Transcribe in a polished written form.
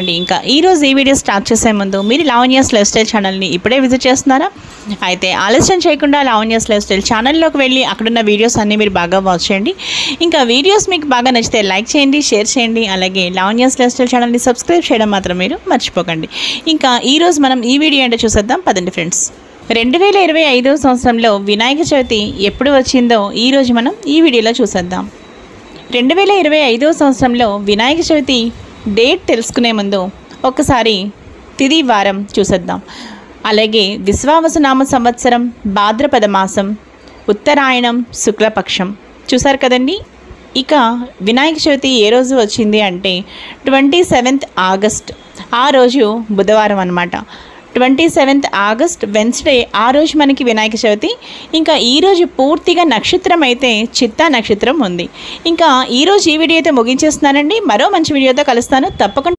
ఇంకా ఈరోజు ఈ వీడియో స్టార్ట్ చేసే ముందు మీరు లావణ్యాస్ లైఫ్ స్టైల్ ఛానల్ని ఇప్పుడే విజిట్ చేస్తున్నారా? అయితే ఆలస్యం చేయకుండా లావణ్యాస్ లైఫ్ స్టైల్ ఛానల్లోకి వెళ్ళి అక్కడున్న వీడియోస్ అన్నీ మీరు బాగా వాచ్ చేయండి. ఇంకా వీడియోస్ మీకు బాగా నచ్చితే లైక్ చేయండి, షేర్ చేయండి. అలాగే లావణ్యాస్ లైఫ్ స్టైల్ ఛానల్ని సబ్స్క్రైబ్ చేయడం మాత్రం మీరు మర్చిపోకండి. ఇంకా ఈరోజు మనం ఈ వీడియో అంటే చూసేద్దాం పదండి ఫ్రెండ్స్. 2025 సంవత్సరంలో వినాయక చవితి ఎప్పుడు వచ్చిందో ఈరోజు మనం ఈ వీడియోలో చూసేద్దాం. 2025 సంవత్సరంలో వినాయక చవితి డేట్ తెలుసుకునే ముందు ఒకసారి తిథి వారం చూసేద్దాం. అలాగే విశ్వావసునామ సంవత్సరం భాద్రపద మాసం ఉత్తరాయణం శుక్లపక్షం చూసారు కదండి. ఇక వినాయక చవితి ఏ రోజు వచ్చింది అంటే 27th ఆగస్ట్, ఆ రోజు బుధవారం అన్నమాట. 27th ఆగస్ట్ వెన్స్డే, ఆ రోజు మనకి వినాయక చవితి. ఇంకా ఈరోజు పూర్తిగా నక్షత్రం అయితే చిత్తా నక్షత్రం ఉంది. ఇంకా ఈరోజు ఈ వీడియో అయితే ముగించేస్తున్నానండి. మరో మంచి వీడియోతో కలుస్తాను తప్పకుండా.